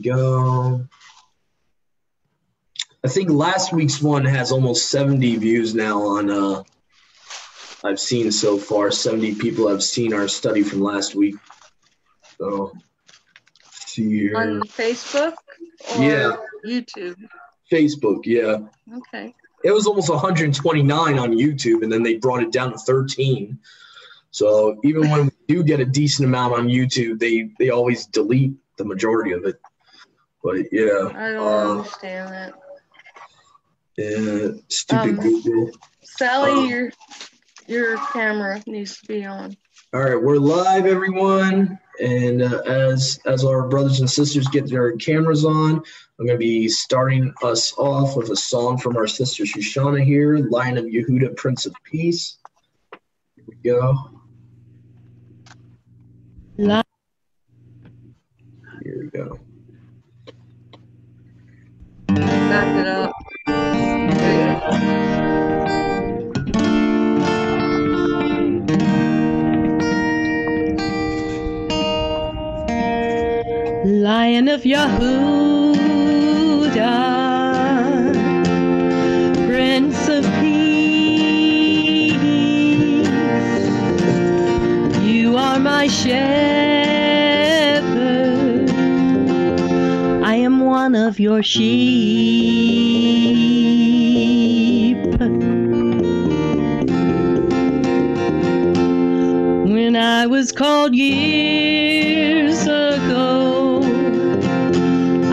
Go. I think last week's one has almost 70 views now on I've seen so far. 70 people have seen our study from last week. So see here. On Facebook or Yeah. YouTube? Facebook, yeah. Okay. It was almost 129 on YouTube, and then they brought it down to 13. So even when we do get a decent amount on YouTube, they always delete the majority of it. But yeah. I don't understand that. Yeah, stupid Google. Sally, your camera needs to be on. All right, we're live, everyone. And as our brothers and sisters get their cameras on, I'm going to be starting us off with a song from our sister Shoshana here, Lion of Yehuda, Prince of Peace. Here we go. Here we go. Back it up. Lion of Yehuda, Prince of Peace, you are my shepherd, I am one of your sheep. When I was called years ago,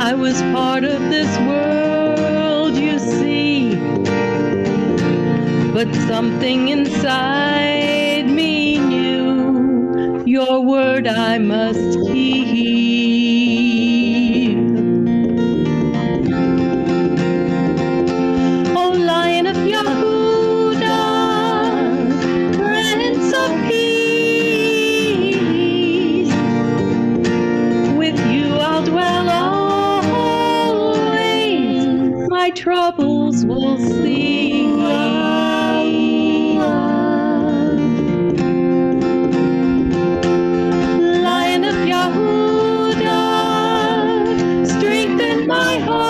I was part of this world, you see, but something inside me knew your word I must keep. Oh, Lion of Yehuda, Prince of Peace, with you I'll dwell always, my troubles will cease. Lion of Yehuda, strengthen my heart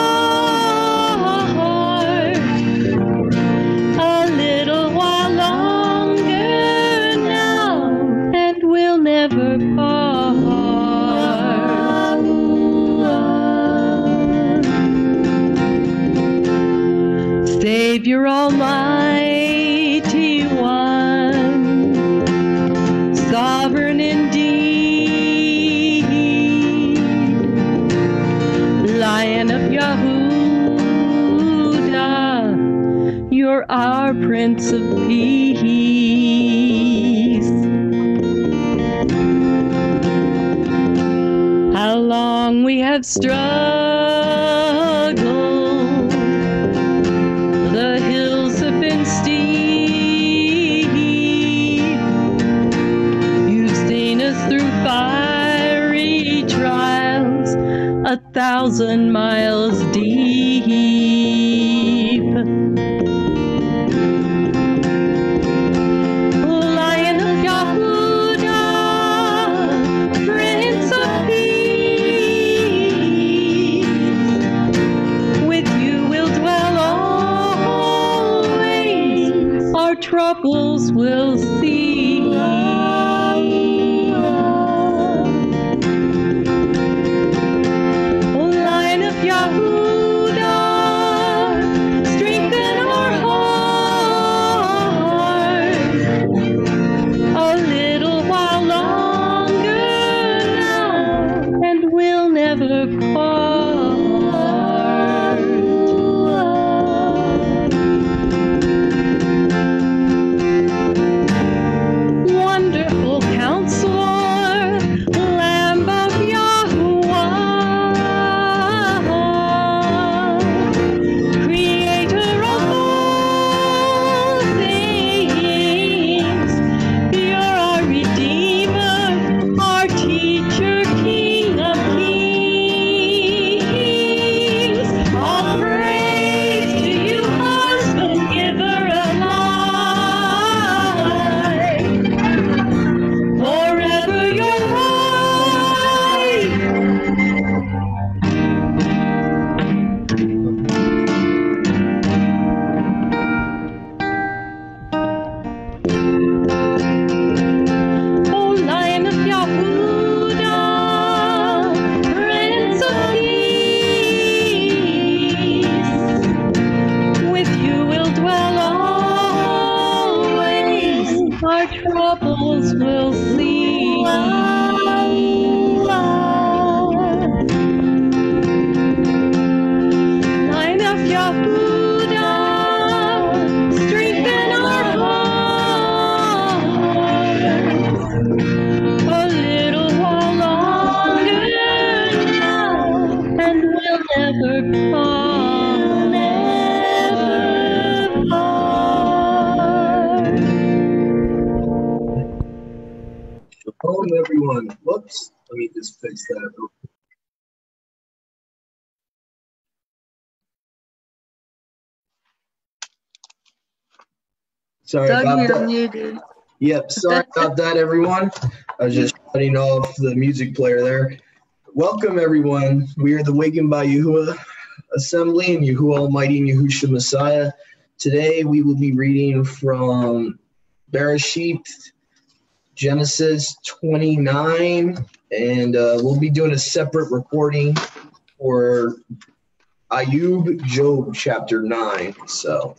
a little while longer now, and we'll never part. Savior Almighty One, sovereign indeed, Lion of Yehuda, you're our Prince of Peace. How long we have struggled, the hills have been steep. You've seen us through fiery trials, 1,000 miles deep. Lion of Yehuda, Prince of Peace, with you we'll dwell always, our troubles will cease. Oh, Lion of Yehuda, strengthen our hearts a little while longer now, and we'll never part. Wonderful Counselor, Lamb of Yahuwah, Creator of all things, you're our Redeemer, our Teacher, King of Kings. never part. Shalom, everyone. Whoops. Let me just fix that. Sorry Doug, about you're that. muted. Yep, sorry about that, everyone. I was just shutting off the music player there. Welcome, everyone. We are the Wakened by Yahuwah Assembly and Yahuwah Almighty and Yahushua Messiah. Today, we will be reading from Bereshit, Genesis 29, and we'll be doing a separate recording for Ayub, Job, chapter 9. So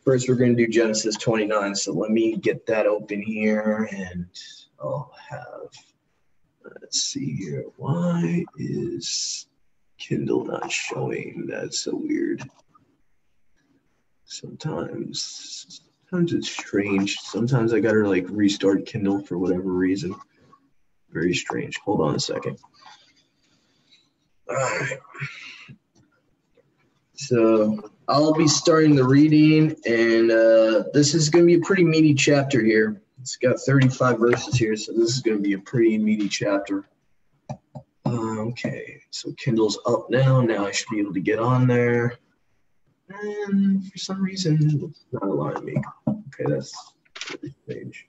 first, we're going to do Genesis 29. So let me get that open here, and I'll have, let's see here. Why is Kindle not showing? That's so weird. Sometimes it's strange. Sometimes I got to like restart Kindle for whatever reason. Very strange. Hold on a second. All right. So I'll be starting the reading, and this is going to be a pretty meaty chapter here. It's got 35 verses here, so this is going to be a pretty meaty chapter. Okay, so Kindle's up now. Now I should be able to get on there. And for some reason, it's not allowing me. Okay, that's really strange.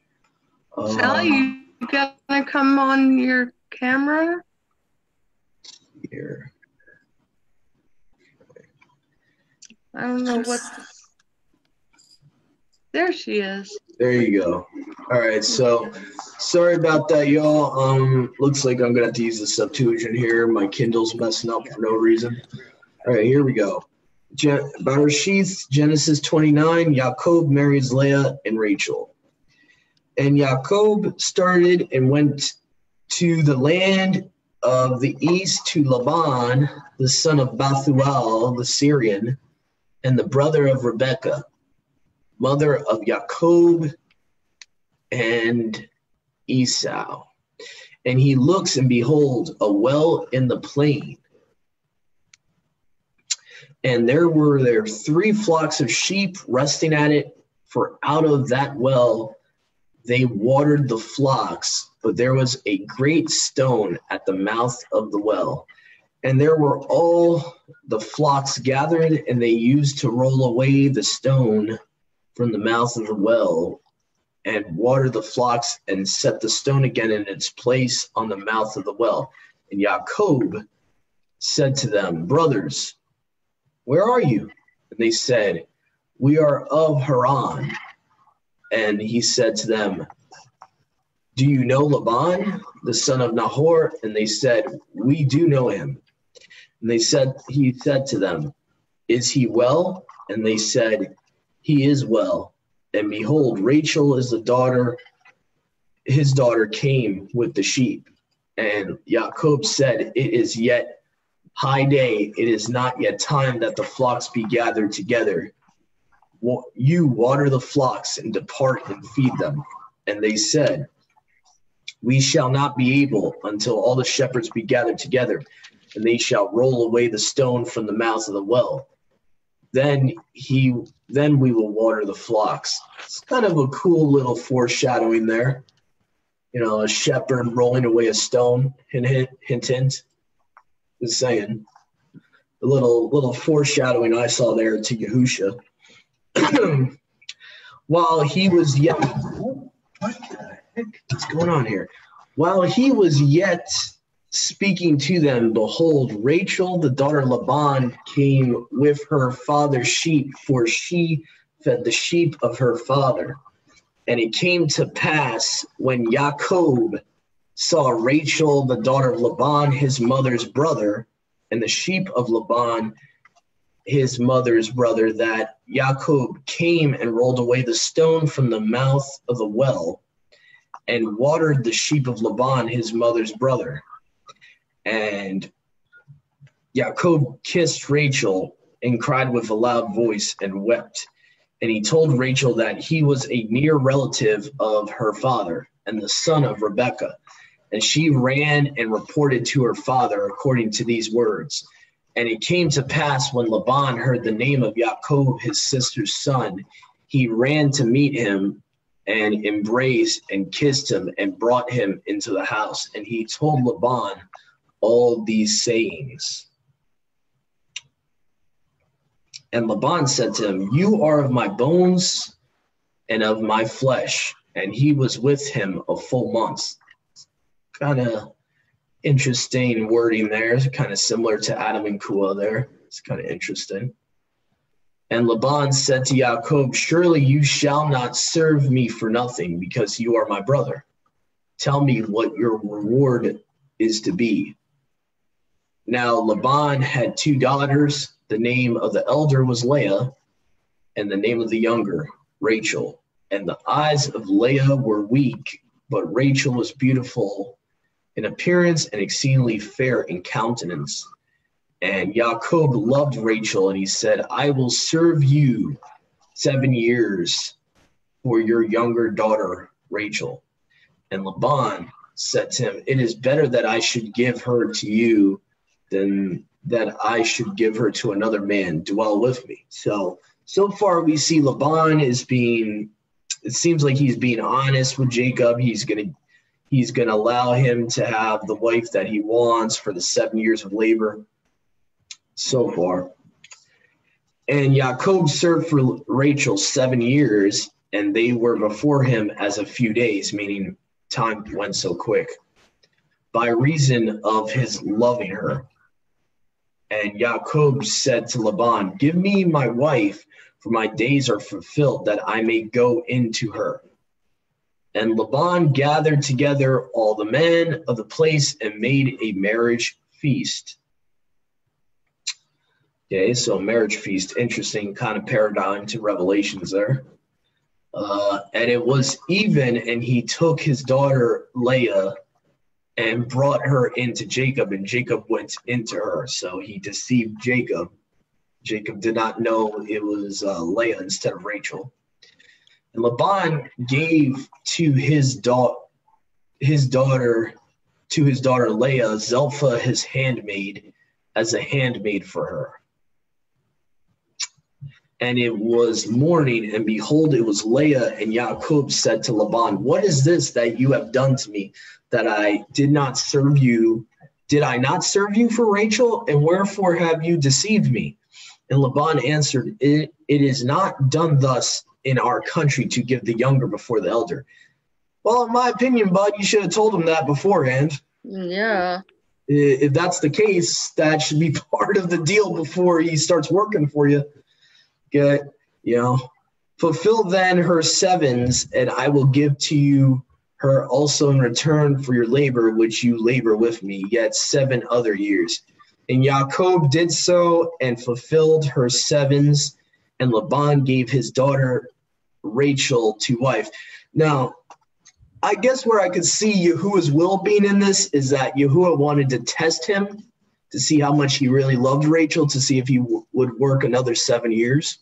Sally, you gonna come on your camera? Here. I don't know what. There she is. There you go. All right, so sorry about that, y'all. Looks like I'm gonna have to use the Septuagint here. My Kindle's messing up for no reason. All right, here we go. Bereshit, Genesis 29. Yaakov marries Leah and Rachel. And Yaakov started and went to the land of the east to Laban, the son of Bethuel, the Syrian, and the brother of Rebekah, mother of Yaakov and Esau. And he looks, and behold, a well in the plain. And there were 3 flocks of sheep resting at it, for out of that well they watered the flocks, but there was a great stone at the mouth of the well. And there were all the flocks gathered, and they used to roll away the stone from the mouth of the well, and water the flocks, and set the stone again in its place on the mouth of the well. And Yaakov said to them, brothers, where are you? And they said, we are of Haran. And he said to them, do you know Laban, the son of Nahor? And they said, we do know him. And he said to them, is he well? And they said, he is well. And behold, Rachel is his daughter came with the sheep. And Yaakov said, it is yet high day, it is not yet time that the flocks be gathered together. You water the flocks and depart and feed them. And they said, we shall not be able until all the shepherds be gathered together, and they shall roll away the stone from the mouth of the well. Then we will water the flocks. It's kind of a cool little foreshadowing there. You know, a shepherd rolling away a stone. Hint, hint, hint. Just saying. A little foreshadowing I saw there to Yahusha. While he was yet, what the heck is going on here? While he was yet speaking to them, behold, Rachel, the daughter of Laban, came with her father's sheep, for she fed the sheep of her father. And it came to pass when Yaakov saw Rachel, the daughter of Laban, his mother's brother, and the sheep of Laban, his mother's brother, that Yaakov came and rolled away the stone from the mouth of the well and watered the sheep of Laban, his mother's brother. And Yaakov kissed Rachel and cried with a loud voice and wept. And he told Rachel that he was a near relative of her father and the son of Rebekah. And she ran and reported to her father according to these words. And it came to pass when Laban heard the name of Yaakov, his sister's son, he ran to meet him and embraced and kissed him and brought him into the house. And he told Laban all these sayings. And Laban said to him, "You are of my bones and of my flesh." And he was with him a full month. Kind of interesting wording there. Kind of similar to Adam and Kua there. It's kind of interesting. And Laban said to Yaakov, "Surely you shall not serve me for nothing, because you are my brother. Tell me what your reward is to be." Now Laban had 2 daughters. The name of the elder was Leah, and the name of the younger, Rachel. And the eyes of Leah were weak, but Rachel was beautiful in appearance and exceedingly fair in countenance. And Yaakov loved Rachel, and he said, "I will serve you 7 years for your younger daughter, Rachel." And Laban said to him, "It is better that I should give her to you than that I should give her to another man. Dwell with me." So far we see Laban is being, it seems like he's being honest with Jacob. He's gonna allow him to have the wife that he wants for the 7 years of labor so far. And Yaakov served for Rachel 7 years, and they were before him as a few days, meaning time went so quick, by reason of his loving her. And Yaakov said to Laban, "Give me my wife, for my days are fulfilled, that I may go into her." And Laban gathered together all the men of the place and made a marriage feast. Okay, so marriage feast, interesting kind of paradigm to Revelations there. And it was even, and he took his daughter Leah and brought her into Jacob, and Jacob went into her. So he deceived Jacob. Jacob did not know it was Leah instead of Rachel. And Laban gave to his daughter Leah, Zilpah his handmaid, as a handmaid for her. And it was morning, and behold, it was Leah. And Yaakov said to Laban, "What is this that you have done to me, that I did not serve you? Did I not serve you for Rachel? And wherefore have you deceived me?" And Laban answered, It is not done thus in our country to give the younger before the elder." Well, in my opinion, bud, you should have told him that beforehand. Yeah. If that's the case, that should be part of the deal before he starts working for you. Get, fulfill then her 7s, and I will give to you her also in return for your labor, which you labor with me, yet 7 other years. And Yaakov did so and fulfilled her 7s, and Laban gave his daughter Rachel to wife. Now, I guess where I could see Yahuwah's will being in this is that Yahuwah wanted to test him to see how much he really loved Rachel, to see if he would work another 7 years,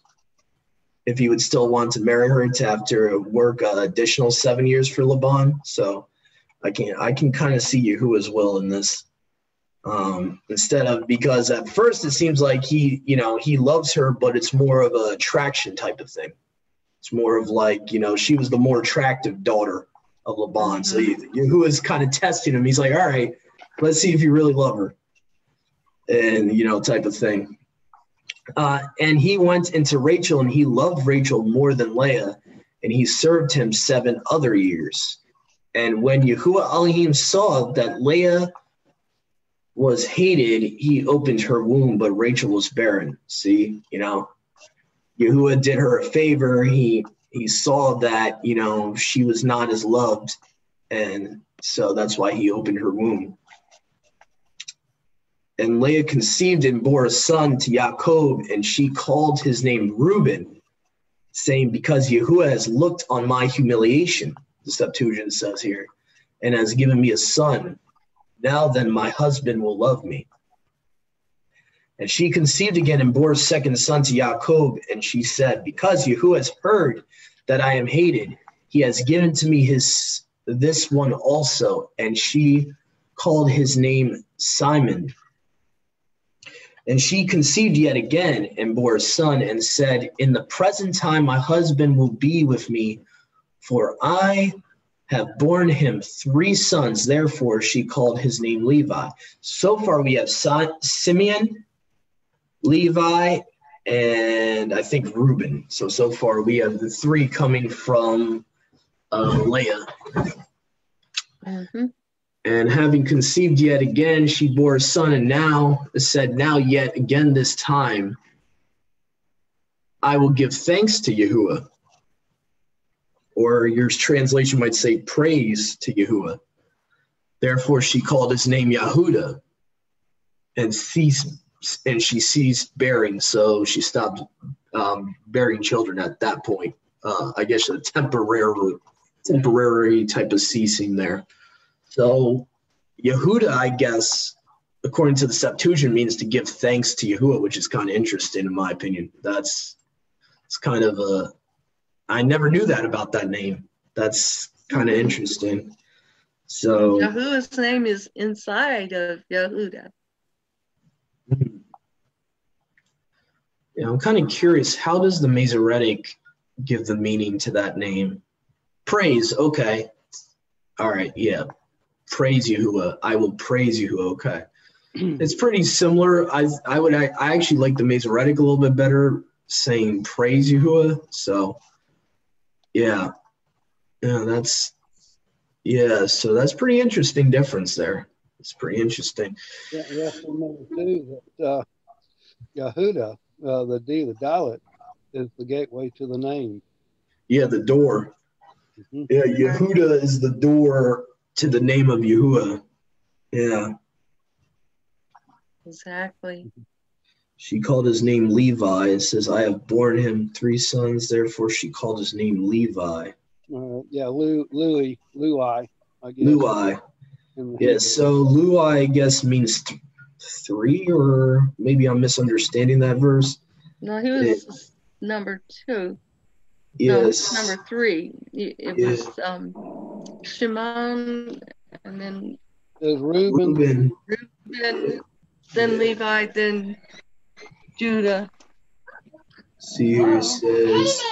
if he would still want to marry her, to have to work an additional 7 years for Laban. So I can kind of see Yahuwah's will in this. Instead of, because at first it seems like he loves her, but it's more of an attraction type of thing. It's more of like, she was the more attractive daughter of Laban. So Yahuwah's kind of testing him. He's like, all right, let's see if you really love her. And, type of thing. And he went into Rachel, and he loved Rachel more than Leah, and he served him 7 other years. And when Yahuwah Elohim saw that Leah was hated, he opened her womb, but Rachel was barren. See, Yahuwah did her a favor. He saw that, she was not as loved, and so that's why he opened her womb. And Leah conceived and bore a son to Yaakov, and she called his name Reuben, saying, "Because Yahuwah has looked on my humiliation," the Septuagint says here, "and has given me a son. Now then, my husband will love me." And she conceived again and bore a second son to Yaakov, and she said, "Because Yahuwah has heard that I am hated, he has given to me this one also." And she called his name Simon. And she conceived yet again and bore a son and said, in the present time my husband will be with me, for I have borne him 3 sons. Therefore she called his name Levi. So far we have Simeon, Levi, and I think Reuben. So far we have the 3 coming from Leah. Mm-hmm. And having conceived yet again, she bore a son, and now said, now yet again this time, I will give thanks to Yahuwah. Or your translation might say praise to Yahuwah. Therefore she called his name Yahudah, and she ceased bearing, so she stopped bearing children at that point. I guess a temporary type of ceasing there. So Yehuda, I guess, according to the Septuagint, means to give thanks to Yahuwah, which is kind of interesting in my opinion. It's kind of I never knew that about that name. That's kind of interesting. So Yahuwah's name is inside of Yehuda. Yeah, I'm kind of curious, how does the Masoretic give the meaning to that name? Praise, okay. All right, yeah. Praise Yahuwah. I will praise Yahuwah. Okay. It's pretty similar. I actually like the Masoretic a little bit better, saying praise Yahuwah. So yeah. So that's pretty interesting difference there. It's pretty interesting. Yeah, you have to remember too that Yahuda, the Dalet, is the gateway to the name. Yeah, the door. Mm-hmm. Yeah, Yehuda is the door to the name of Yahuwah. Yeah. Exactly. She called his name Levi. It says, I have borne him 3 sons, therefore she called his name Levi. Yeah, Lui, I guess. Lui. Yeah, so Lui, I guess, means 3, or maybe I'm misunderstanding that verse. No, he was number 2. Yes. No, number 3. It was Shimon, and then there's Reuben, then Levi, then Judah. See here it says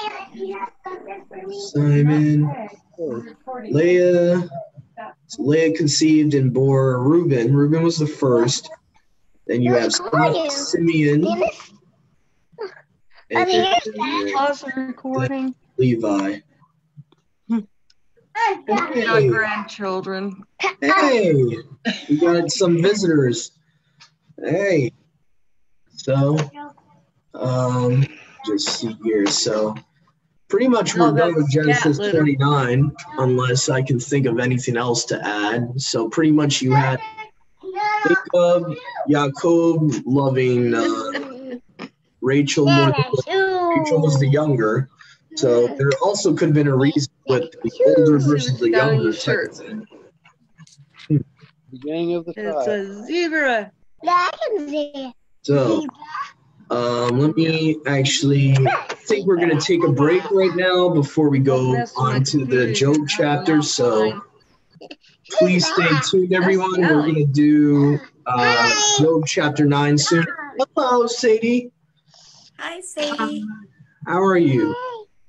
Simon, Leah. So Leah conceived and bore Reuben. Reuben was the first. Then you have Simeon. Pause the recording. Levi. Hey. Grandchildren. Hey, we got some visitors. Hey. So, just see here. So, pretty much we're done with Genesis 29, unless I can think of anything else to add. So, pretty much you had Jacob, Yaakov loving Rachel more than Rachel was the younger. So there also could have been a reason with the older versus the younger type of thing. The gang of the tribe. It's a zebra. So let me actually, I think we're going to take a break right now before we go on to the Job chapter. So please stay tuned, everyone. We're going to do Job chapter 9 soon. Hello, Sadie. Hi, Sadie. How are you?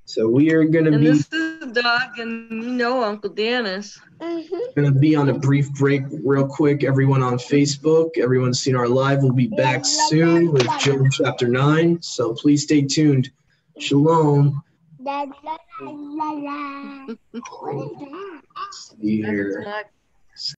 So we are going to be. This is Doug, and Uncle Dennis. Going to be on a brief break, real quick. Everyone on Facebook, everyone's seen our live. We'll be back soon with Job chapter 9. So please stay tuned. Shalom. What is that? See here. That's not